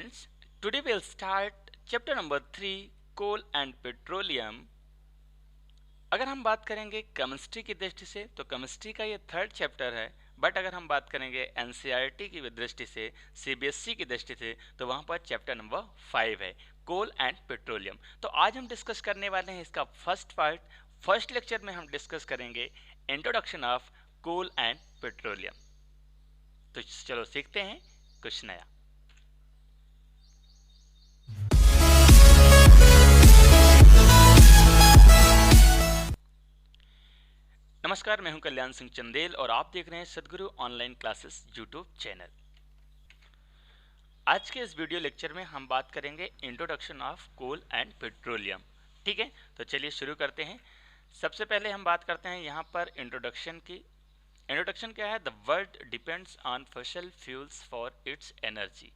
students, today we'll start chapter number 3 coal and petroleum। अगर हम बात करेंगे केमिस्ट्री की दृष्टि से तो केमिस्ट्री का ये थर्ड चैप्टर है, बट अगर हम बात करेंगे एनसीईआरटी की दृष्टि से, सीबीएसई की दृष्टि से, तो वहाँ पर चैप्टर नंबर 5 है कोल एंड पेट्रोलियम। तो आज हम डिस्कस करने वाले हैं इसका फर्स्ट पार्ट। फर्स्ट लेक्चर में हम डिस्कस करेंगे introduction of coal and petroleum. तो चलो सीखते हैं कुछ नया। नमस्कार, मैं हूं कल्याण सिंह चंदेल और आप देख रहे हैं सदगुरु ऑनलाइन क्लासेस यूट्यूब चैनल। आज के इस वीडियो लेक्चर में हम बात करेंगे introduction of coal and petroleum. ठीक है, तो चलिए शुरू करते हैं। सबसे पहले हम बात करते हैं यहाँ पर इंट्रोडक्शन की। इंट्रोडक्शन क्या है? The world depends on fossil fuels for its energy.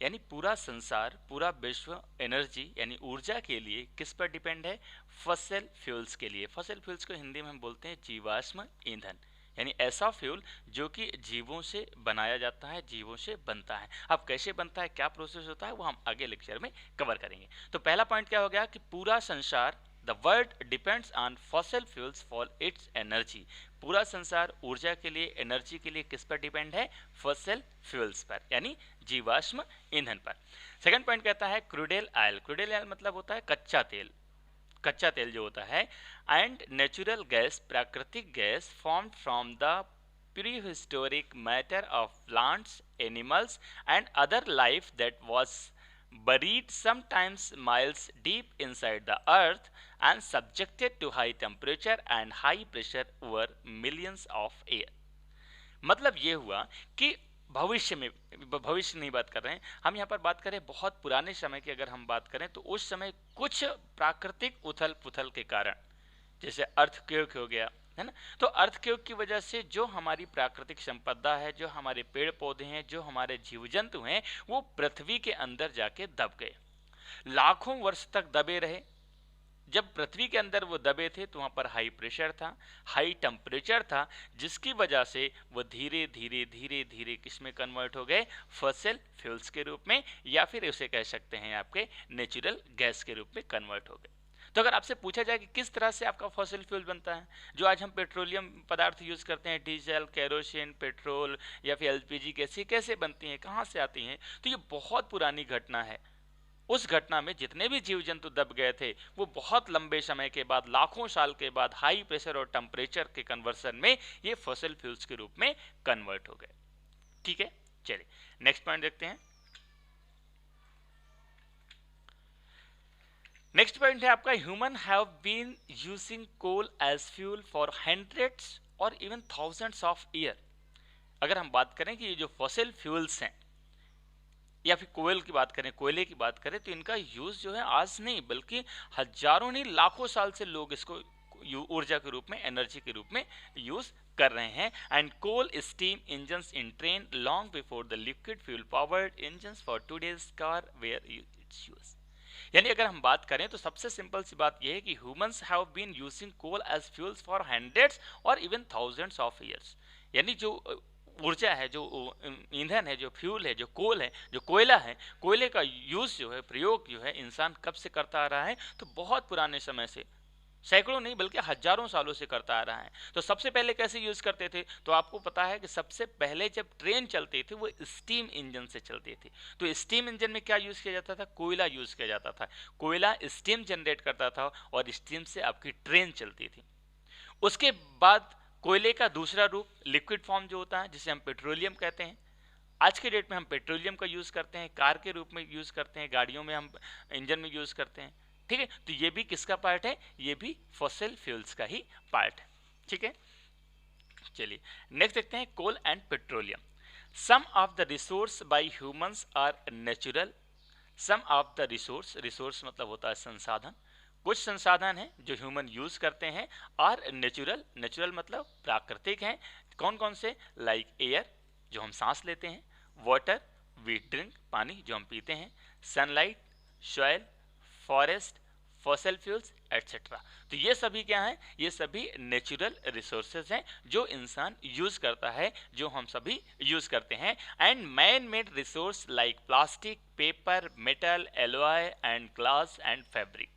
यानी पूरा संसार, पूरा विश्व एनर्जी यानी ऊर्जा के लिए किस पर डिपेंड है? फॉसिल फ्यूल्स के लिए। फॉसिल फ्यूल्स को हिंदी में हम बोलते हैं जीवाश्म ईंधन, यानी ऐसा फ्यूल जो कि जीवों से बनाया जाता है, जीवों से बनता है। अब कैसे बनता है, क्या प्रोसेस होता है, वो हम आगे लेक्चर में कवर करेंगे। तो पहला पॉइंट क्या हो गया कि पूरा संसार, the world depends on fossil fuels for its energy. पूरा संसार ऊर्जा के लिए, एनर्जी के लिए किस पर डिपेंड है? फॉसिल फ्यूल्स पर, यानी जीवाश्म ईंधन पर। सेकंड पॉइंट कहता है क्रूडेल ऑयल। क्रूडेल ऑयल मतलब होता है कच्चा तेल। कच्चा तेल जो होता है, एंड नेचुरल गैस, प्राकृतिक gas formed from the prehistoric matter of plants, animals and other life that was buried sometimes miles deep inside the earth and subjected to high temperature and high pressure over millions of years। मतलब ये हुआ कि भविष्य में, भविष्य नहीं बात कर रहे हैं हम, यहाँ पर बात करें बहुत पुराने समय की अगर हम बात करें तो उस समय कुछ प्राकृतिक उथल पुथल के कारण, जैसे अर्थक्वेक हो गया, है ना, तो अर्थक्वेक की वजह से जो हमारी प्राकृतिक संपदा है, जो हमारे पेड़ पौधे हैं, जो हमारे जीव जंतु हैं, वो पृथ्वी के अंदर जाके दब गए, लाखों वर्ष तक दबे रहे। जब पृथ्वी के अंदर वो दबे थे तो वहाँ पर हाई प्रेशर था, हाई टेम्परेचर था, जिसकी वजह से वो धीरे धीरे धीरे धीरे किस में कन्वर्ट हो गए? फॉसिल फ्यूल्स के रूप में, या फिर उसे कह सकते हैं आपके नेचुरल गैस के रूप में कन्वर्ट हो गए। तो अगर आपसे पूछा जाए कि किस तरह से आपका फॉसिल फ्यूल बनता है, जो आज हम पेट्रोलियम पदार्थ यूज करते हैं, डीजल, केरोसिन, पेट्रोल या फिर एलपीजी गैस, कैसे बनती हैं, कहाँ से आती हैं, तो ये बहुत पुरानी घटना है। उस घटना में जितने भी जीव जंतु दब गए थे, वो बहुत लंबे समय के बाद, लाखों साल के बाद, हाई प्रेशर और टेम्परेचर के कन्वर्सन में ये फॉसिल फ्यूल्स के रूप में कन्वर्ट हो गए। ठीक है, चलिए नेक्स्ट पॉइंट देखते हैं। नेक्स्ट पॉइंट है आपका, human have been using coal as fuel for hundreds और इवन थाउजेंड्स ऑफ ईयर। अगर हम बात करें कि ये जो फॉसिल फ्यूल्स हैं या फिर कोयल की बात करें, कोयले की बात करें, तो इनका यूज जो है आज नहीं बल्कि हजारों नहीं लाखों साल से लोग इसको ऊर्जा के रूप में, एनर्जी के रूप में यूज कर रहे हैं। And coal steam engines in train long before the liquid fuel powered engines for today's car where its use. यानी अगर हम बात करें तो सबसे सिंपल सी बात यह है कि humans have been using coal as fuels for hundreds और इवन थाउजेंड्स ऑफ ईयर्स। यानी जो ऊर्जा है, जो ईंधन है, जो फ्यूल है, जो कोल है, जो कोयला है, कोयले का यूज जो है, प्रयोग जो है, इंसान कब से करता आ रहा है? तो बहुत पुराने समय से, सैकड़ों नहीं बल्कि हजारों सालों से करता आ रहा है। तो सबसे पहले कैसे यूज करते थे? तो आपको पता है कि सबसे पहले जब ट्रेन चलती थी वो स्टीम इंजन से चलती थी। तो स्टीम इंजन में क्या यूज किया जाता था? कोयला यूज किया जाता था। कोयला स्टीम जनरेट करता था और स्टीम से आपकी ट्रेन चलती थी। उसके बाद कोयले का दूसरा रूप लिक्विड फॉर्म जो होता है, जिसे हम पेट्रोलियम कहते हैं। आज के डेट में हम पेट्रोलियम का यूज करते हैं, कार के रूप में यूज करते हैं, गाड़ियों में हम इंजन में यूज करते हैं। ठीक है, तो ये भी किसका पार्ट है? ये भी फॉसिल फ्यूल्स का ही पार्ट है। ठीक है, चलिए नेक्स्ट देखते हैं coal and petroleum. Some of the resource by humans are natural. Some of the resource, resource मतलब होता है संसाधन, कुछ संसाधन हैं जो ह्यूमन यूज करते हैं, और नेचुरल, नेचुरल मतलब प्राकृतिक हैं। कौन कौन से? लाइक एयर जो हम सांस लेते हैं, वाटर वी ड्रिंक, पानी जो हम पीते हैं, sunlight, soil, forest, fossil fuels etcetera. तो ये सभी क्या है, ये सभी नेचुरल रिसोर्सेज हैं जो इंसान यूज करता है, जो हम सभी यूज करते हैं। And man made resource like plastic, paper, metal, alloy and glass and fabric.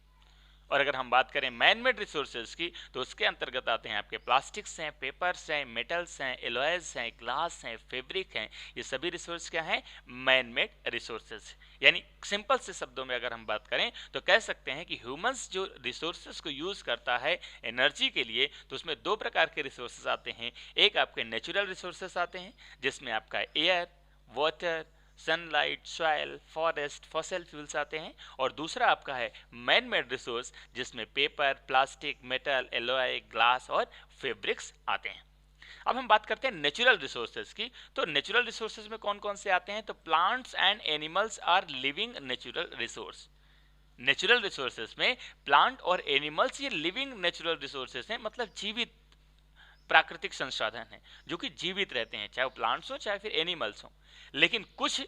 और अगर हम बात करें मैन मेड रिसोर्सेज की, तो उसके अंतर्गत आते हैं आपके प्लास्टिक्स हैं, पेपर्स हैं, मेटल्स हैं, एलॉयज हैं, ग्लास हैं, फैब्रिक हैं। ये सभी रिसोर्स क्या हैं, मैन मेड रिसोर्सेज। यानी सिंपल से शब्दों में अगर हम बात करें तो कह सकते हैं कि ह्यूमंस जो रिसोर्सेज को यूज करता है एनर्जी के लिए, तो उसमें दो प्रकार के रिसोर्सेज आते हैं। एक आपके नेचुरल रिसोर्सेज आते हैं जिसमें आपका air, water, sunlight, soil, forest, fossil fuels आते हैं। और दूसरा आपका है मैन मेड रिसोर्स जिसमें paper, plastic, metal, alloy, glass और फैब्रिक्स आते हैं। अब हम बात करते हैं नेचुरल रिसोर्सेज की। तो नेचुरल रिसोर्सेज में कौन कौन से आते हैं, तो plants and animals are living natural resource. Natural resources में प्लांट और एनिमल्स ये लिविंग नेचुरल रिसोर्सेज हैं, मतलब जीवित प्राकृतिक संसाधन हैं जो कि जीवित रहते हैं, चाहे वो प्लांट्स हो चाहे फिर एनिमल्स हो। लेकिन कुछ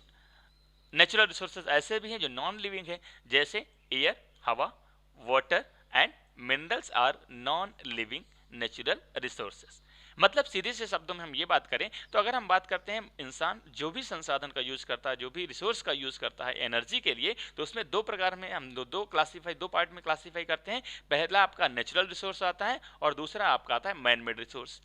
नेचुरल रिसोर्सेज ऐसे भी हैं जो नॉन लिविंग है, जैसे एयर, हवा, water and minerals are non living natural resources. मतलब सीधे से शब्दों में हम ये बात करें तो अगर हम बात करते हैं इंसान जो भी संसाधन का यूज करता है, जो भी रिसोर्स का यूज करता है एनर्जी के लिए, तो उसमें दो प्रकार में हम दो पार्ट में क्लासीफाई करते हैं। पहला आपका नेचुरल रिसोर्स आता है और दूसरा आपका आता है मैन मेड रिसोर्स।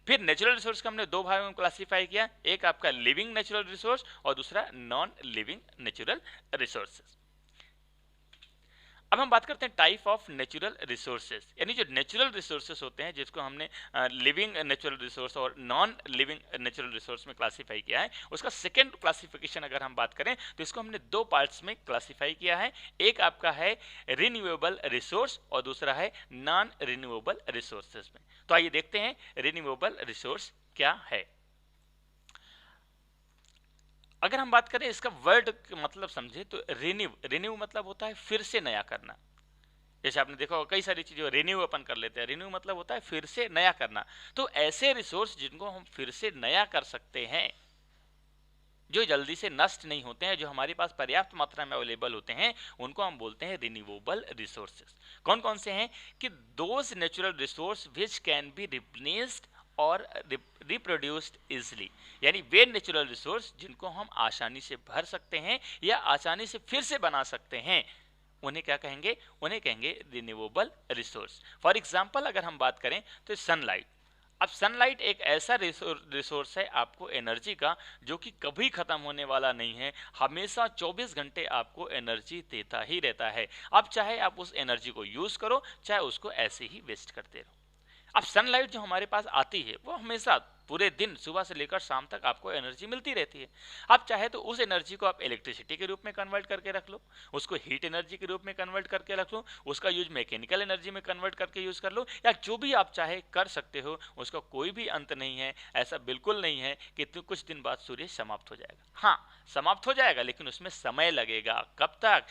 फिर नेचुरल रिसोर्स को हमने दो भागों में क्लासीफाई किया, एक आपका लिविंग नेचुरल रिसोर्स और दूसरा नॉन लिविंग नेचुरल रिसोर्सेज। अब हम बात करते हैं टाइप ऑफ नेचुरल रिसोर्सेज, यानी जो नेचुरल रिसोर्सेज होते हैं जिसको हमने लिविंग नेचुरल रिसोर्स और नॉन लिविंग नेचुरल रिसोर्स में क्लासीफाई किया है। उसका सेकेंड क्लासिफिकेशन अगर हम बात करें तो इसको हमने दो पार्ट्स में क्लासीफाई किया है। एक आपका है रिन्यूएबल रिसोर्स और दूसरा है नॉन रिन्यूएबल रिसोर्सेज में। तो आइए देखते हैं रिन्यूएबल रिसोर्स क्या है। अगर हम बात करें इसका वर्ड मतलब समझे तो रिन्यू मतलब होता है फिर से नया करना। जैसे आपने देखा होगा कई सारी चीजें रिन्यू अपन कर लेते हैं, रिन्यू मतलब होता है फिर से नया करना। तो ऐसे रिसोर्स जिनको हम फिर से नया कर सकते हैं, जो जल्दी से नष्ट नहीं होते हैं, जो हमारे पास पर्याप्त मात्रा में अवेलेबल होते हैं, उनको हम बोलते हैं रिन्यूएबल रिसोर्सेज। कौन कौन से हैं कि those natural resource which can be replaced और रिप्रोड्यूस्ड इजिली, यानी वे नेचुरल रिसोर्स जिनको हम आसानी से भर सकते हैं या आसानी से फिर से बना सकते हैं, उन्हें क्या कहेंगे, उन्हें कहेंगे रिन्यूएबल रिसोर्स। फॉर एग्जांपल अगर हम बात करें तो सनलाइट। अब सनलाइट एक ऐसा रिसोर्स है आपको एनर्जी का जो कि कभी खत्म होने वाला नहीं है, हमेशा 24 घंटे आपको एनर्जी देता ही रहता है। अब चाहे आप उस एनर्जी को यूज करो चाहे उसको ऐसे ही वेस्ट करते रहो। अब सनलाइट जो हमारे पास आती है वो हमेशा पूरे दिन सुबह से लेकर शाम तक आपको एनर्जी मिलती रहती है। आप चाहे तो उस एनर्जी को आप इलेक्ट्रिसिटी के रूप में कन्वर्ट करके रख लो, उसको हीट एनर्जी के रूप में कन्वर्ट करके रख लो, उसका यूज मैकेनिकल एनर्जी में कन्वर्ट करके यूज कर लो, या जो भी आप चाहे कर सकते हो, उसका कोई भी अंत नहीं है। ऐसा बिल्कुल नहीं है कि कुछ दिन बाद सूर्य समाप्त हो जाएगा। हाँ, समाप्त हो जाएगा लेकिन उसमें समय लगेगा। कब तक,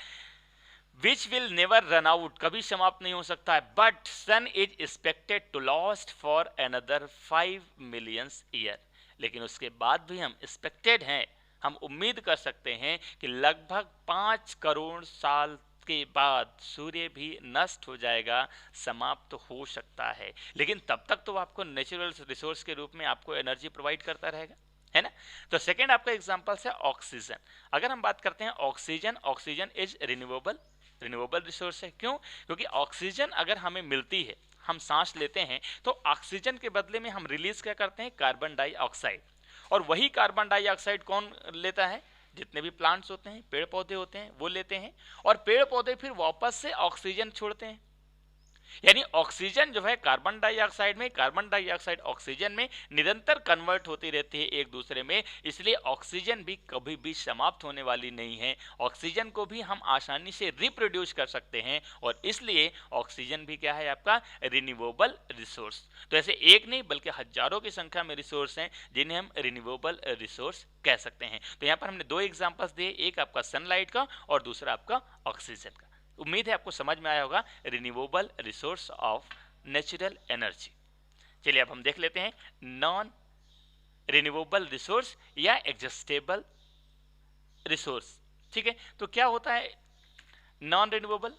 which will never run out, कभी समाप्त नहीं हो सकता है। But sun is expected to last for another 5 million year, लेकिन उसके बाद भी हम एक्सपेक्टेड हैं, हम उम्मीद कर सकते हैं कि लगभग 5 करोड़ साल के बाद सूर्य भी नष्ट हो जाएगा, समाप्त हो सकता है। लेकिन तब तक तो आपको नेचुरल रिसोर्स के रूप में आपको एनर्जी प्रोवाइड करता रहेगा, है ना। तो सेकेंड आपका एग्जांपल है ऑक्सीजन। अगर हम बात करते हैं oxygen, oxygen is renewable resource है। क्यों, क्योंकि ऑक्सीजन अगर हमें मिलती है, हम सांस लेते हैं, तो ऑक्सीजन के बदले में हम रिलीज क्या करते हैं, कार्बन डाइऑक्साइड। और वही कार्बन डाइऑक्साइड कौन लेता है, जितने भी प्लांट्स होते हैं, पेड़ पौधे होते हैं, वो लेते हैं। और पेड़ पौधे फिर वापस से ऑक्सीजन छोड़ते हैं। यानी ऑक्सीजन जो है कार्बन डाइऑक्साइड में, कार्बन डाइऑक्साइड ऑक्सीजन में निरंतर कन्वर्ट होती रहती है एक दूसरे में। इसलिए ऑक्सीजन भी कभी भी समाप्त होने वाली नहीं है। ऑक्सीजन को भी हम आसानी से रिप्रोड्यूस कर सकते हैं और इसलिए ऑक्सीजन भी क्या है आपका रिन्यूएबल रिसोर्स। तो ऐसे एक नहीं बल्कि हजारों की संख्या में रिसोर्स हैं जिन्हें हम रिन्यूएबल रिसोर्स कह सकते हैं। तो यहाँ पर हमने दो एग्जांपल्स दिए, एक आपका सनलाइट का और दूसरा आपका ऑक्सीजन का। उम्मीद है आपको समझ में आया होगा renewable resource of natural energy. चलिए अब हम देख लेते हैं नॉन रिन्यूएबल रिसोर्स या एग्जॉस्टेबल रिसोर्स। ठीक है, तो क्या होता है नॉन रिन्यूएबल,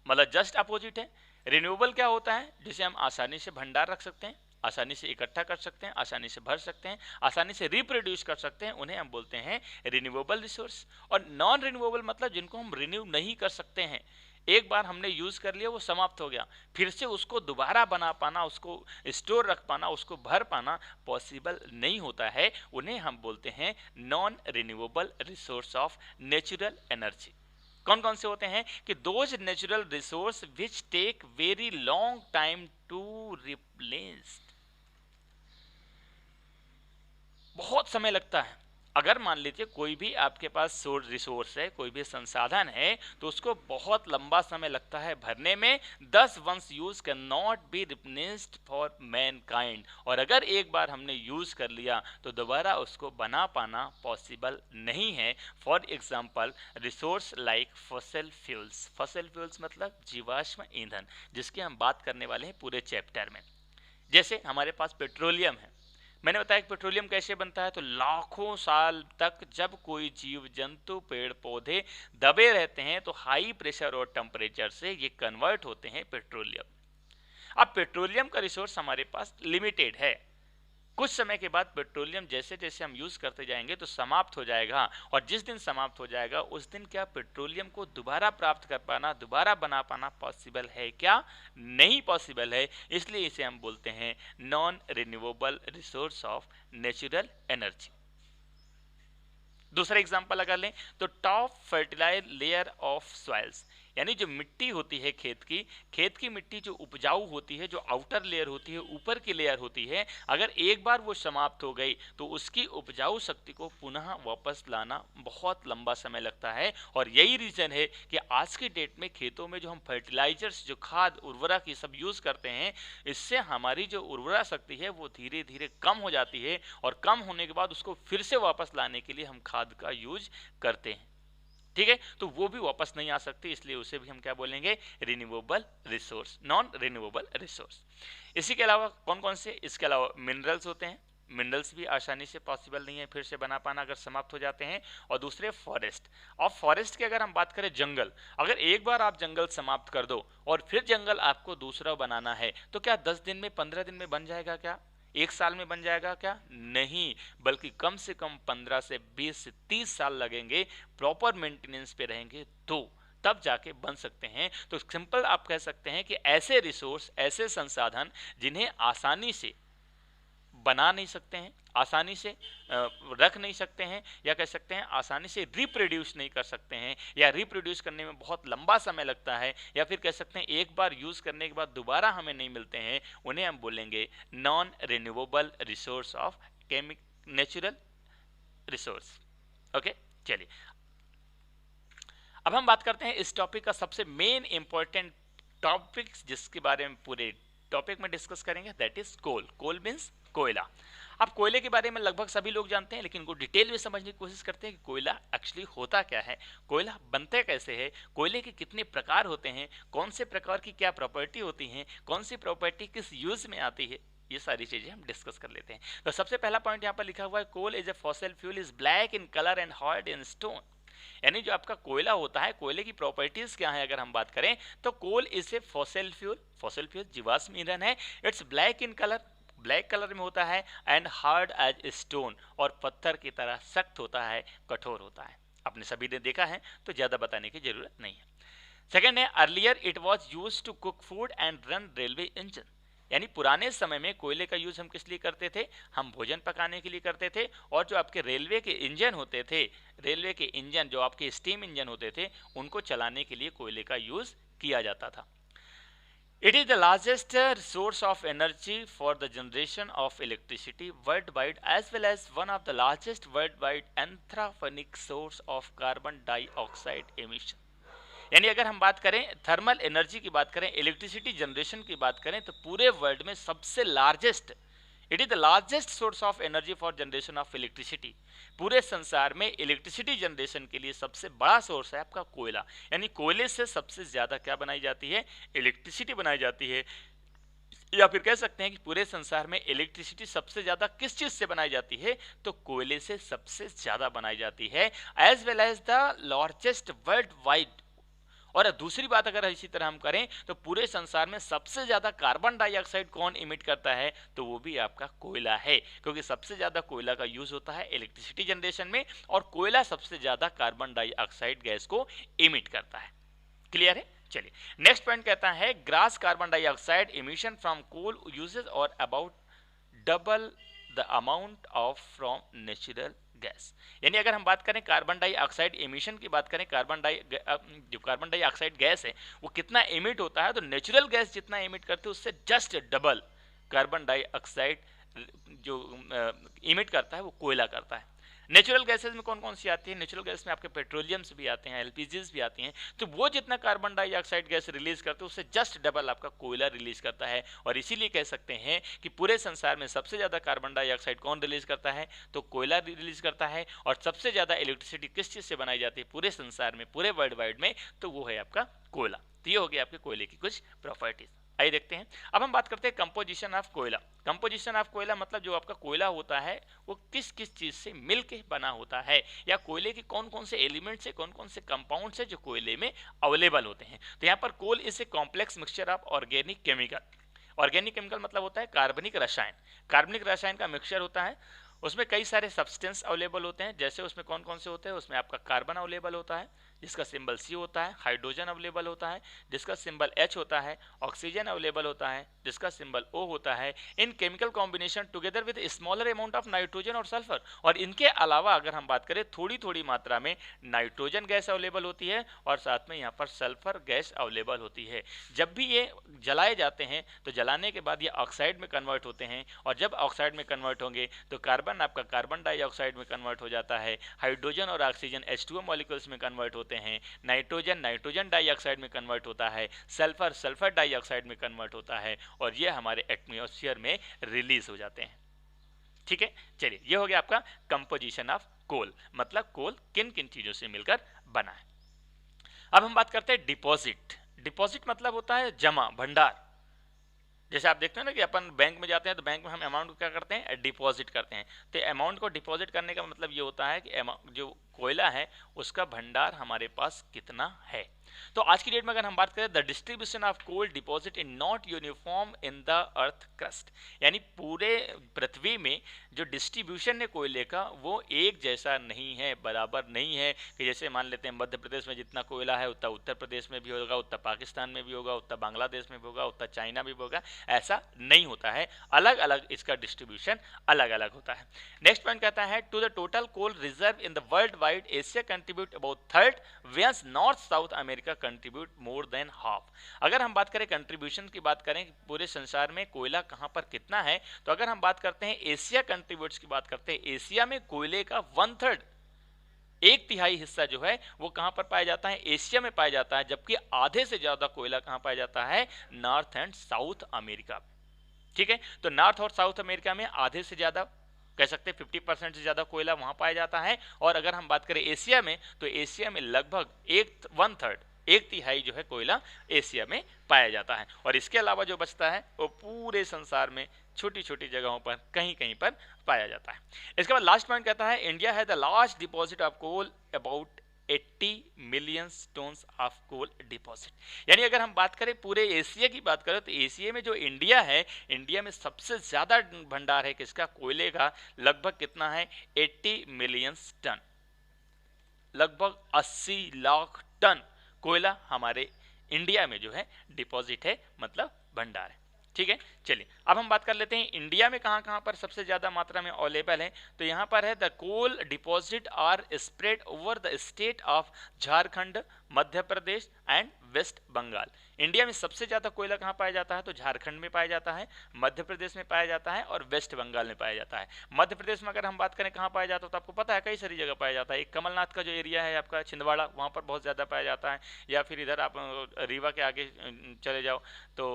मतलब जस्ट अपोजिट है। रिन्यूएबल क्या होता है? जिसे हम आसानी से भंडार रख सकते हैं, आसानी से इकट्ठा कर सकते हैं, आसानी से भर सकते हैं, आसानी से रिप्रोड्यूस कर सकते हैं, उन्हें हम बोलते हैं रिन्यूएबल रिसोर्स। और नॉन रिन्यूएबल मतलब जिनको हम रिन्यू नहीं कर सकते हैं, एक बार हमने यूज कर लिया, वो समाप्त हो गया, फिर से उसको दोबारा बना पाना, उसको स्टोर रख पाना, उसको भर पाना पॉसिबल नहीं होता है, उन्हें हम बोलते हैं non renewable resource of natural energy. कौन कौन से होते हैं? कि those natural resource which take very long time to replace, बहुत समय लगता है। अगर मान लीजिए कोई भी आपके पास सोर्स रिसोर्स है, कोई भी संसाधन है, तो उसको बहुत लंबा समय लगता है भरने में। 10 once use can not be replaced for mankind. और अगर एक बार हमने यूज कर लिया तो दोबारा उसको बना पाना पॉसिबल नहीं है। For example resource like fossil fuels. Fossil fuels मतलब जीवाश्म ईंधन, जिसकी हम बात करने वाले हैं पूरे चैप्टर में। जैसे हमारे पास पेट्रोलियम है, मैंने बताया कि पेट्रोलियम कैसे बनता है। तो लाखों साल तक जब कोई जीव जंतु पेड़ पौधे दबे रहते हैं तो हाई प्रेशर और टेम्परेचर से ये कन्वर्ट होते हैं पेट्रोलियम। अब पेट्रोलियम का रिसोर्स हमारे पास लिमिटेड है। कुछ समय के बाद पेट्रोलियम जैसे जैसे हम यूज करते जाएंगे तो समाप्त हो जाएगा, और जिस दिन समाप्त हो जाएगा उस दिन क्या पेट्रोलियम को दोबारा प्राप्त कर पाना, दोबारा बना पाना पॉसिबल है क्या? नहीं पॉसिबल है। इसलिए इसे हम बोलते हैं non renewable resource of natural energy. दूसरा एग्जांपल अगर लें तो top fertilize layer of soils, यानी जो मिट्टी होती है खेत की मिट्टी जो उपजाऊ होती है, जो आउटर लेयर होती है, ऊपर की लेयर होती है, अगर एक बार वो समाप्त हो गई तो उसकी उपजाऊ शक्ति को पुनः वापस लाना बहुत लंबा समय लगता है। और यही रीजन है कि आज की डेट में खेतों में जो हम फर्टिलाइजर्स, जो खाद उर्वरक ये सब यूज करते हैं, इससे हमारी जो उर्वरा शक्ति है वो धीरे धीरे कम हो जाती है, और कम होने के बाद उसको फिर से वापस लाने के लिए हम खाद का यूज करते हैं। ठीक है, तो वो भी वापस नहीं आ सकती, इसलिए उसे भी हम क्या बोलेंगे? Renewable resource, non renewable resource. इसी के अलावा कौन कौन से? इसके अलावा मिनरल्स होते हैं। मिनरल्स भी आसानी से पॉसिबल नहीं है फिर से बना पाना अगर समाप्त हो जाते हैं। और दूसरे फॉरेस्ट। और फॉरेस्ट की अगर हम बात करें, जंगल, अगर एक बार आप जंगल समाप्त कर दो और फिर जंगल आपको दूसरा बनाना है तो क्या 10 दिन में, 15 दिन में बन जाएगा क्या? एक साल में बन जाएगा क्या? नहीं, बल्कि कम से कम 15 से 20 से 30 साल लगेंगे। प्रॉपर मेंटेनेंस पे रहेंगे तो तब जाके बन सकते हैं। तो सिंपल आप कह सकते हैं कि ऐसे रिसोर्स, ऐसे संसाधन जिन्हें आसानी से बना नहीं सकते हैं, आसानी से रख नहीं सकते हैं, या कह सकते हैं आसानी से रिप्रोड्यूस नहीं कर सकते हैं, या रिप्रोड्यूस करने में बहुत लंबा समय लगता है, या फिर कह सकते हैं एक बार यूज करने के बाद दोबारा हमें नहीं मिलते हैं, उन्हें हम बोलेंगे non renewable resource of natural resource. Okay, चलिए अब हम बात करते हैं इस टॉपिक का सबसे मेन इंपॉर्टेंट टॉपिक, जिसके बारे में पूरे टॉपिक में डिस्कस करेंगे, that is coal. Coal means कोयला। अब कोयले के बारे में लगभग सभी लोग जानते हैं, लेकिन इनको डिटेल में समझने की कोशिश करते हैं कि कोयला एक्चुअली होता क्या है, कोयला बनते कैसे है, कोयले के कितने प्रकार होते हैं, कौन से प्रकार की क्या प्रॉपर्टी होती हैं, कौन सी प्रॉपर्टी किस यूज में आती है, ये सारी चीजें हम डिस्कस कर लेते हैं। तो सबसे पहला पॉइंट यहाँ पर लिखा हुआ है, coal is a fossil fuel, is black in colour and hard in stone. यानी जो आपका कोयला होता है, कोयले की प्रॉपर्टीज क्या है अगर हम बात करें तो coal is a fossil fuel, fossil fuel जीवाश्म ईंधन है। It's black in colour, black colour में होता है, एंड हार्ड एज स्टोन, और पत्थर की तरह सख्त होता है, कठोर होता है। आपने सभी ने देखा है तो ज्यादा बताने की जरूरत नहीं है। सेकेंड है, earlier it was use to cook food and run railway engine. यानी पुराने समय में कोयले का यूज हम किस लिए करते थे? हम भोजन पकाने के लिए करते थे, और जो आपके रेलवे के इंजन होते थे, रेलवे के इंजन जो आपके स्टीम इंजन होते थे, उनको चलाने के लिए कोयले का यूज किया जाता था। It is the largest source of energy for the generation of electricity worldwide, as well as one of the largest worldwide anthropogenic source of carbon dioxide emission। यानी अगर हम बात करें थर्मल एनर्जी की बात करें, इलेक्ट्रिसिटी जनरेशन की बात करें, तो पूरे वर्ल्ड में सबसे largest, it is the largest source of energy for generation of electricity. पूरे संसार में इलेक्ट्रिसिटी जनरेशन के लिए सबसे बड़ा सोर्स है आपका कोयला। यानी कोयले से सबसे ज्यादा क्या बनाई जाती है? इलेक्ट्रिसिटी बनाई जाती है। या फिर कह सकते हैं कि पूरे संसार में इलेक्ट्रिसिटी सबसे ज्यादा किस चीज से बनाई जाती है? तो कोयले से सबसे ज्यादा बनाई जाती है, as well as the largest world wide, और दूसरी बात अगर इसी तरह हम करें तो पूरे संसार में सबसे ज्यादा कार्बन डाइऑक्साइड कौन इमिट करता है, तो वो भी आपका कोयला है, क्योंकि सबसे ज्यादा कोयला का यूज होता है इलेक्ट्रिसिटी जनरेशन में, और कोयला सबसे ज्यादा कार्बन डाइऑक्साइड गैस को इमिट करता है। क्लियर है? चलिए नेक्स्ट पॉइंट कहता है gross carbon dioxide emission from coal uses और about double the amount of from natural gas. यानी अगर हम बात करें कार्बन डाइऑक्साइड एमिशन की बात करें, जो कार्बन डाइऑक्साइड गैस है वो कितना एमिट होता है, तो नेचुरल गैस जितना एमिट करते हैं उससे जस्ट डबल कार्बन डाइऑक्साइड जो इमिट करता है वो कोयला करता है। नेचुरल गैसेस में कौन कौन सी आती है? नेचुरल गैस में आपके पेट्रोलियम्स भी आते हैं, एलपीजीज भी आती हैं, तो वो जितना कार्बन डाइऑक्साइड गैस रिलीज करते हैं उससे जस्ट डबल आपका कोयला रिलीज करता है। और इसीलिए कह सकते हैं कि पूरे संसार में सबसे ज्यादा कार्बन डाइऑक्साइड कौन रिलीज करता है, तो कोयला रिलीज करता है। और सबसे ज्यादा इलेक्ट्रिसिटी किस चीज से बनाई जाती है पूरे संसार में, पूरे वर्ल्ड वाइड में, तो वो है आपका कोयला। तो ये हो गया आपके कोयले की कुछ प्रॉपर्टीज। आइए देखते हैं, अब हम बात करते हैं कंपोजिशन ऑफ कोयला। कंपोजिशन ऑफ कोयला मतलब जो आपका कोयला होता है वो किस किस चीज से मिलके बना होता है, या कोयले के कौन कौन से एलिमेंट से, कौन कौन से कंपाउंड से जो कोयले में अवेलेबल होते हैं। तो यहाँ पर coal is a complex mixture of organic chemical. Organic chemical मतलब होता है कार्बनिक रसायन, कार्बनिक रसायन का मिक्सचर होता है। उसमें कई सारे सब्सटेंस अवेलेबल होते हैं, जैसे उसमें कौन कौन से होते हैं, उसमें आपका कार्बन अवेलेबल होता है जिसका सिंबल C होता है, हाइड्रोजन अवेलेबल होता है जिसका सिंबल H होता है, ऑक्सीजन अवेलेबल होता है जिसका सिंबल O होता है। इन chemical combination together with smaller amount of nitrogen और सल्फर। और इनके अलावा अगर हम बात करें थोड़ी थोड़ी मात्रा में नाइट्रोजन गैस अवेलेबल होती है और साथ में यहाँ पर सल्फर गैस अवेलेबल होती है। जब भी ये जलाए जाते हैं तो जलाने के बाद ये ऑक्साइड में कन्वर्ट होते हैं, और जब ऑक्साइड में कन्वर्ट होंगे तो कार्बन आपका कार्बन डाइऑक्साइड में कन्वर्ट हो जाता है, हाइड्रोजन और ऑक्सीजन H2O मॉलिक्यूल्स में कन्वर्ट होते हैं, नाइट्रोजन नाइट्रोजन डाइऑक्साइड में कन्वर्ट होता है, सल्फर सल्फर डाइऑक्साइड में कन्वर्ट होता है, और ये हमारे एटमॉस्फेयर में रिलीज हो जाते हैं। ठीक है, चलिए ये हो गया आपका कंपोजिशन ऑफ कोल, मतलब कोल किन किन चीजों से मिलकर बना है। अब हम बात करते हैं डिपॉजिट। डिपॉजिट मतलब होता है जमा, भंडार। जैसे आप देखते हैं ना कि अपन बैंक में जाते हैं तो बैंक में हम अमाउंट को क्या करते हैं, डिपॉजिट करते हैं। तो अमाउंट को डिपॉजिट करने का मतलब ये होता है कि जो कोयला है उसका भंडार हमारे पास कितना है। तो आज की डेट में अगर हम बात करें, the distribution of coal deposit in not uniform in the earth crust, यानी पूरे पृथ्वी में जो डिस्ट्रीब्यूशन है कोयले का वो एक जैसा नहीं है, बराबर नहीं है। कि जैसे मान लेते हैं मध्य प्रदेश में जितना कोयला है उतना उत्तर प्रदेश में भी होगा, उतना पाकिस्तान में भी होगा, उतना बांग्लादेश में भी होगा, उतना चाइना में भी होगा, ऐसा नहीं होता है। अलग अलग इसका डिस्ट्रीब्यूशन अलग अलग होता है। नेक्स्ट पॉइंट कहता है, to the total coal reserve in the world wide Asia contribute about third, whereas north south America contribute more than half. अगर हम बात करें कंट्रीब्यूशन की बात करें पूरे संसार में कोयला कहां पर कितना है, तो अगर हम बात करते हैं एशिया कंट्रीब्यूट्स की बात करते हैं, एशिया में कोयले का 1/3, 1/3 हिस्सा जो है वो कहां पर पाया जाता है, एशिया में पाया जाता है। जबकि आधे से ज्यादा कोयला कहां पाया जाता है, नॉर्थ एंड साउथ अमेरिका। ठीक है, तो नॉर्थ और साउथ अमेरिका में आधे से ज्यादा, कह सकते हैं 50% से ज्यादा कोयला वहां पाया जाता है। और अगर हम बात करें एशिया में, तो एशिया में लगभग 1/3, 1/3 जो है कोयला एशिया में पाया जाता है। और इसके अलावा जो बचता है वो पूरे संसार में छोटी छोटी जगहों पर कहीं कहीं पर पाया जाता है। इसके बाद लास्ट पॉइंट कहता है, इंडिया है the large deposit of coal about 80 million tons of coal deposit. यानी अगर हम बात करें पूरे एशिया की बात करें तो एशिया में जो इंडिया है, इंडिया में सबसे ज्यादा भंडार है किसका, कोयले का। लगभग कितना है, 80 मिलियन टन, लगभग 80 लाख टन कोयला हमारे इंडिया में जो है डिपॉजिट है, मतलब भंडार है। ठीक है, चलिए अब हम बात कर लेते हैं इंडिया में कहां कहां पर सबसे ज्यादा मात्रा में अवेलेबल है। तो यहां पर है, the coal deposit are spread over the state of Jharkhand, Madhya Pradesh and West Bengal. India में सबसे ज्यादा कोयला कहां पाया जाता है, तो झारखंड में पाया जाता है, मध्य प्रदेश में पाया जाता है और वेस्ट बंगाल में पाया जाता है। मध्य प्रदेश में अगर हम बात करें कहां पाया जाता है, तो आपको पता है कई सारी जगह पाया जाता है। एक कमलनाथ का जो एरिया है आपका छिंदवाड़ा, वहां पर बहुत ज्यादा पाया जाता है, या फिर इधर आप रीवा के आगे चले जाओ तो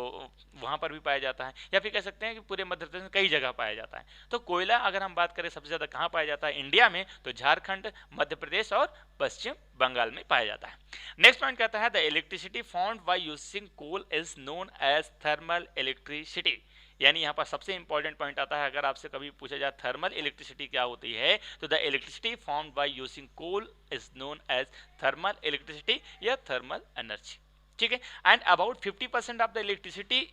वहां पर भी पाया जाता है, या फिर कह सकते हैं कि पूरे मध्य प्रदेश में कई जगह पाया जाता है। तो कोयला अगर हम बात करें सबसे ज्यादा कहां पाया जाता है इंडिया में, तो झारखंड, मध्य प्रदेश और पश्चिम बंगाल में पाया जाता है। नेक्स्ट पॉइंट कहता है the electricity found by using coal is known as thermal electricity. यानी यहाँ पर सबसे इंपॉर्टेंट पॉइंट आता है, अगर आपसे कभी पूछा जाए थर्मल इलेक्ट्रिसिटी क्या होती है, तो the electricity found by using coal is known as thermal electricity या थर्मल एनर्जी। ठीक है, and about 50% of the electricity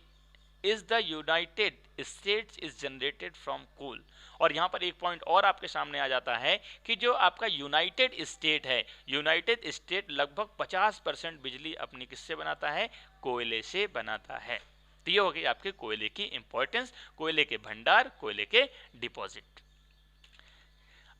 is the United States is generated from coal. और यहाँ पर एक पॉइंट और आपके सामने आ जाता है कि जो आपका यूनाइटेड स्टेट है, यूनाइटेड स्टेट लगभग 50% बिजली अपनी किससे बनाता है, कोयले से बनाता है। तो ये हो गई आपके कोयले की इंपॉर्टेंस, कोयले के भंडार, कोयले के डिपॉजिट।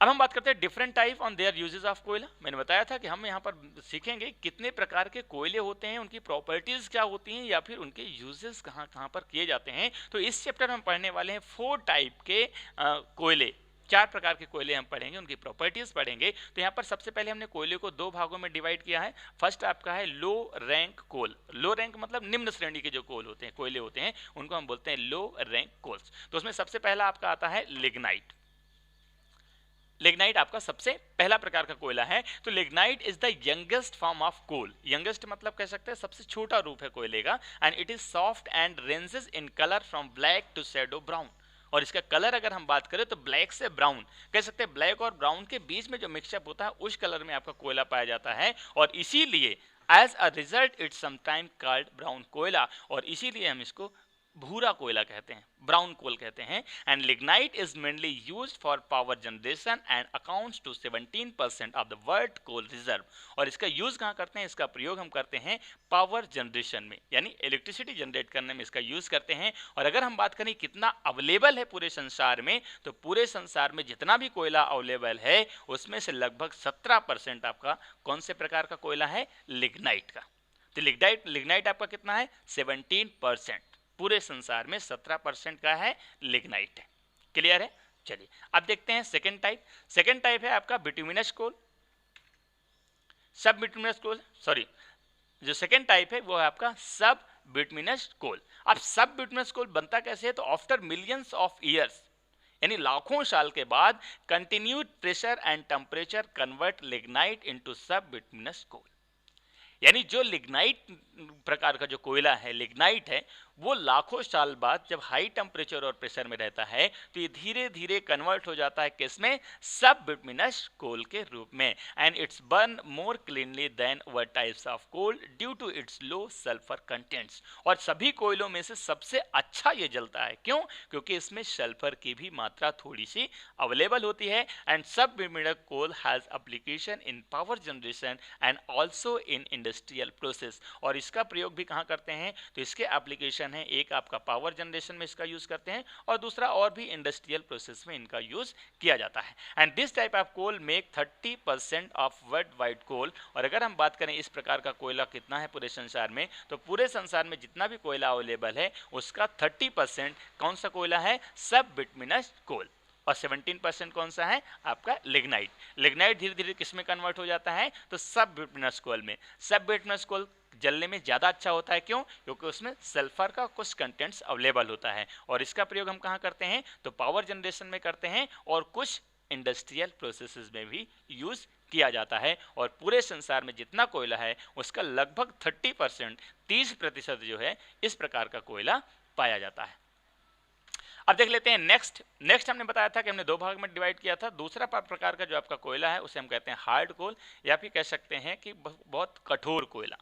अब हम बात करते हैं different type on their uses of कोयला। मैंने बताया था कि हम यहाँ पर सीखेंगे कितने प्रकार के कोयले होते हैं, उनकी प्रॉपर्टीज क्या होती हैं, या फिर उनके यूजेस कहाँ कहाँ पर किए जाते हैं। तो इस चैप्टर में हम पढ़ने वाले हैं 4 टाइप के कोयले, 4 प्रकार के कोयले हम पढ़ेंगे, उनकी प्रॉपर्टीज पढ़ेंगे। तो यहाँ पर सबसे पहले हमने कोयले को 2 भागों में डिवाइड किया है। फर्स्ट आपका है लो रैंक कोल। लो रैंक मतलब निम्न श्रेणी के जो कोल होते हैं, कोयले होते हैं, उनको हम बोलते हैं लो रैंक कोल्स। तो उसमें सबसे पहला आपका आता है लिग्नाइट। लिग्नाइट आपका सबसे पहला प्रकार का कोयला है। तो lignite is the youngest form of coal. Youngest मतलब कह सकते हैं सबसे छोटा रूप है कोयले का। And it is soft and ranges in colour from black to shadow brown. और इसका कलर अगर हम बात करें तो ब्लैक से ब्राउन, कह सकते हैं ब्लैक और ब्राउन के बीच में जो मिक्सअप होता है उस कलर में आपका कोयला पाया जाता है। और इसीलिए as a result it's sometime called brown कोयला, और इसीलिए हम इसको भूरा कोयला कहते हैं, ब्राउन कोल कहते हैं। And lignite is mainly used for power generation and accounts to 17% of the world coal reserve. और इसका यूज कहाँ करते हैं, इसका प्रयोग हम करते हैं पावर जनरेशन में, यानी इलेक्ट्रिसिटी जनरेट करने में इसका यूज करते हैं। और अगर हम बात करें कितना अवेलेबल है पूरे संसार में, तो पूरे संसार में जितना भी कोयला अवेलेबल है उसमें से लगभग 17% आपका कौन से प्रकार का कोयला है, लिग्नाइट का। तो लिग्नाइट आपका कितना है, 17%। पूरे संसार में 17% का है लिग्नाइट है। क्लियर है। चलिए अब देखते हैं सेकंड टाइप। सेकंड टाइप है आपका बिटुमिनस कोल, सब बिटुमिनस कोल, सॉरी, जो सेकंड टाइप है वो है आपका सब बिटुमिनस कोल। अब सब बिटुमिनस कोल बनता कैसे है, तो आफ्टर मिलियंस ऑफ ईयर्स, यानी लाखों साल के बाद, continued pressure and temperature convert lignite into sub bituminous coal. यानी जो लिग्नाइट प्रकार का जो कोयला है, लिग्नाइट है, वो लाखों साल बाद जब हाई टेम्परेचर और प्रेशर में रहता है तो ये धीरे धीरे कन्वर्ट हो जाता है किसमें, सब बिटुमिनस कोल के रूप में। And it's burn more cleanly than other types of coal due to its low sulphur contents. और सभी कोयलों में से सबसे अच्छा ये जलता है, क्यों, क्योंकि इसमें सल्फर की भी मात्रा थोड़ी सी अवेलेबल होती है। And sub bituminous coal has application in power generation and also in industrial process. और इसका प्रयोग भी कहाँ करते हैं, तो इसके एप्लीकेशन है, एक आपका पावर जनरेशन में इसका यूज करते हैं और दूसरा और भी इंडस्ट्रियल प्रोसेस में इनका यूज किया जाता है। And this type of coal make 30% of world wide coal. और अगर हम बात करें इस प्रकार का कोयला कितना है पूरे संसार में, तो पूरे संसार में जितना भी कोयला अवेलेबल है उसका 30% कौन सा कोयला है, सब बिटुमिनस कोल। और 17% कौन सा है आपका लिग्नाइट। लिग्नाइट धीरे धीरे किस में कन्वर्ट हो जाता है, तो सब बिटुमिनस कोल में। सब बिटुमिनस कोल जलने में ज़्यादा अच्छा होता है, क्यों, क्योंकि उसमें सल्फर का कुछ कंटेंट्स अवेलेबल होता है। और इसका प्रयोग हम कहाँ करते हैं, तो पावर जनरेशन में करते हैं और कुछ इंडस्ट्रियल प्रोसेसेस में भी यूज किया जाता है। और पूरे संसार में जितना कोयला है उसका लगभग 30%, 30% जो है इस प्रकार का कोयला पाया जाता है। अब देख लेते हैं नेक्स्ट हमने बताया था कि हमने 2 भाग में डिवाइड किया था। दूसरा प्रकार का जो आपका कोयला है उसे हम कहते हैं हार्ड कोल, या फिर कह सकते हैं कि बहुत कठोर कोयला।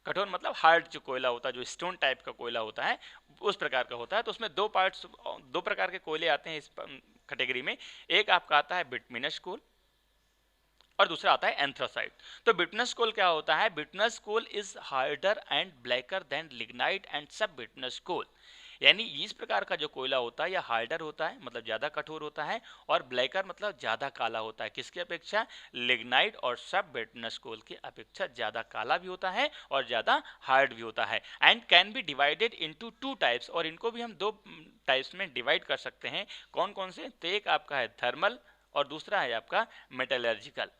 कठोर मतलब हार्ड जो कोयला होता है, जो स्टोन टाइप का कोयला होता है, उस प्रकार का होता है। तो उसमें 2 प्रकार के कोयले आते हैं इस कैटेगरी में। एक आपका आता है बिटुमिनस कोल और दूसरा आता है एंथ्रासाइट। तो बिटुमिनस कोल क्या होता है, bituminous coal is harder and blacker than lignite and sub bituminous coal. यानी इस प्रकार का जो कोयला होता है यह हार्डर होता है, मतलब ज़्यादा कठोर होता है, और ब्लैकर मतलब ज़्यादा काला होता है। किसकी अपेक्षा, लिग्नाइट और सब बिटुमिनस कोल की अपेक्षा ज़्यादा काला भी होता है और ज़्यादा हार्ड भी होता है। And can be divided into 2 types. और इनको भी हम 2 टाइप्स में डिवाइड कर सकते हैं। कौन कौन से, तो एक आपका है थर्मल और दूसरा है आपका मेटलर्जिकल।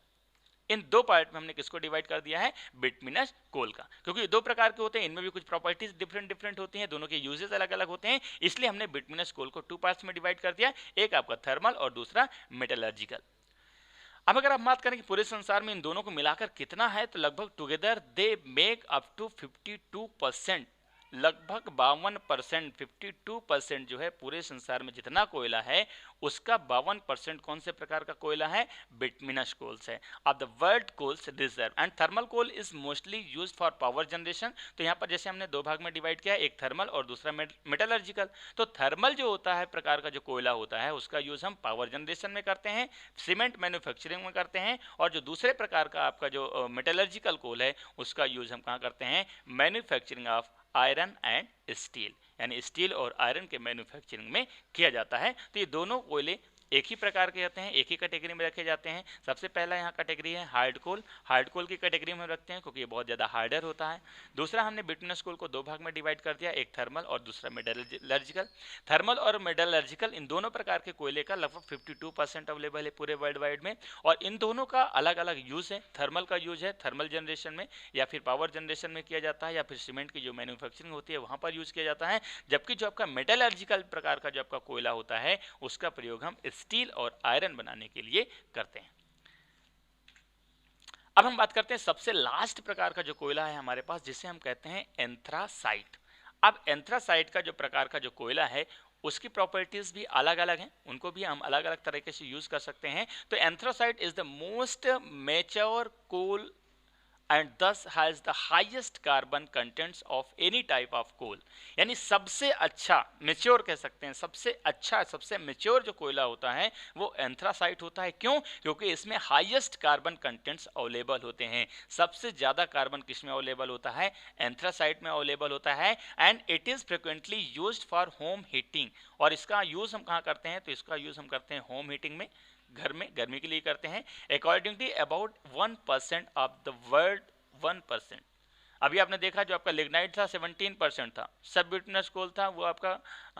इन 2 पार्ट में हमने किसको डिवाइड कर दिया है, बिटुमिनस कोल का। क्योंकि ये 2 प्रकार के होते हैं, इनमें भी कुछ प्रॉपर्टीज डिफरेंट होती हैं, दोनों के यूजेस अलग अलग होते हैं, इसलिए हमने बिटुमिनस कोल को 2 पार्ट्स में डिवाइड कर दिया, एक आपका थर्मल और दूसरा मेटलर्जिकल। अब अगर आप बात करें कि पूरे संसार में इन दोनों को मिलाकर कितना है, तो लगभग together they make up to 52%, लगभग 52%, 52% जो है पूरे संसार में जितना कोयला है उसका 52% कौन से प्रकार का कोयला है, बिटमिनस कोल्स है। अब the world coals reserve and thermal coal is mostly use for power generation. तो यहाँ पर जैसे हमने दो भाग में डिवाइड किया, एक थर्मल और दूसरा मेटलर्जिकल। तो थर्मल जो होता है प्रकार का जो कोयला होता है उसका यूज हम पावर जनरेशन में करते हैं, सीमेंट मैन्युफैक्चरिंग में करते हैं, और जो दूसरे प्रकार का आपका जो मेटलर्जिकल कोल है उसका यूज हम कहाँ करते हैं, manufacturing of iron and steel, यानी स्टील और आयरन के मैन्युफैक्चरिंग में किया जाता है। तो ये दोनों कोयले एक ही प्रकार के होते हैं, एक ही कैटेगरी में रखे जाते हैं। सबसे पहला यहाँ कैटेगरी है हार्ड कोल, हार्ड कोल की कैटेगरी में रखते हैं क्योंकि ये बहुत ज़्यादा हार्डर होता है। दूसरा हमने बिटुमिनस कोल को दो भाग में डिवाइड कर दिया, एक थर्मल और दूसरा मेटलर्जिकल। थर्मल और मेटलर्जिकल इन दोनों प्रकार के कोयले का लगभग 52% अवेलेबल है पूरे वर्ल्ड वाइड में, और इन दोनों का अलग अलग यूज़ है। थर्मल का यूज़ है थर्मल जनरेशन में या फिर पावर जनरेशन में किया जाता है, या फिर सीमेंट की जो मैन्युफैक्चरिंग होती है वहाँ पर यूज़ किया जाता है। जबकि जो आपका मेटलर्जिकल प्रकार का जो आपका कोयला होता है उसका प्रयोग हम स्टील और आयरन बनाने के लिए करते हैं। अब हम बात करते हैं सबसे लास्ट प्रकार का जो कोयला है हमारे पास, जिसे हम कहते हैं एंथ्रासाइट। अब एंथ्रासाइट का जो प्रकार का जो कोयला है उसकी प्रॉपर्टीज भी अलग अलग हैं, उनको भी हम अलग अलग तरीके से यूज कर सकते हैं। तो anthracite is the most mature coal and thus has the highest carbon contents of any type of coal, यानी सबसे अच्छा मेच्योर कह सकते हैं, सबसे अच्छा सबसे मेच्योर जो कोयला होता है वो एंथ्रासाइट होता है। क्यों? क्योंकि इसमें हाईएस्ट कार्बन कंटेंट्स अवेलेबल होते हैं। सबसे ज़्यादा कार्बन किस में अवेलेबल होता है, एंथ्रासाइट में अवेलेबल होता है। And it is frequently used for home heating, और इसका यूज़ हम कहाँ करते हैं, तो इसका यूज़ हम करते हैं होम हीटिंग में, घर में गर्मी के लिए करते हैं। Accordingly about 1% of the world 1%। अभी आपने देखा जो आपका लिग्नाइट था 17% था, सब बिटुमिनस कोल था वो आपका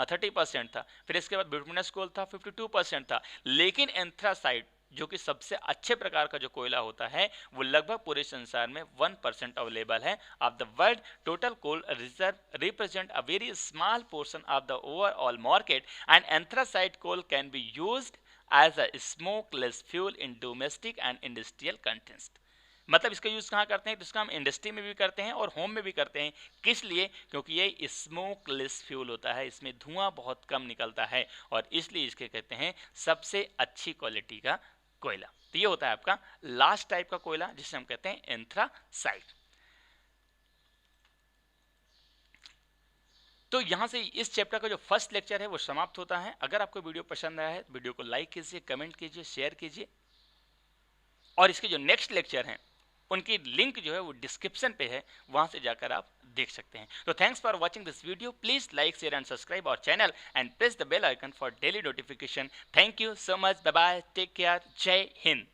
30% था, फिर इसके बाद बिटुमिनस कोल था 52% था। लेकिन एंथ्रासाइट जो कि सबसे अच्छे प्रकार का जो कोयला होता है वो लगभग पूरे संसार में 1% अवेलेबल है। Of the world total coal reserve represent a very small portion of the overall market, and anthracite coal can be used as a smokeless fuel in domestic and industrial context. मतलब इसका use कहाँ करते हैं, तो इसका हम industry में भी करते हैं और होम में भी करते हैं। किस लिए? क्योंकि ये स्मोकलेस फ्यूल होता है, इसमें धुआं बहुत कम निकलता है, और इसलिए इसके कहते हैं सबसे अच्छी क्वालिटी का कोयला। तो ये होता है आपका लास्ट टाइप का कोयला जिसे हम कहते हैं एंथ्रासाइट। तो यहाँ से इस चैप्टर का जो फर्स्ट लेक्चर है वो समाप्त होता है। अगर आपको वीडियो पसंद आया है तो वीडियो को लाइक कीजिए, कमेंट कीजिए, शेयर कीजिए, और इसके जो नेक्स्ट लेक्चर हैं उनकी लिंक जो है वो डिस्क्रिप्शन पे है, वहां से जाकर आप देख सकते हैं। तो thanks for watching this video, please like share and subscribe our channel and press the bell icon for daily notification. Thank you so much, bye bye, take care, जय हिंद।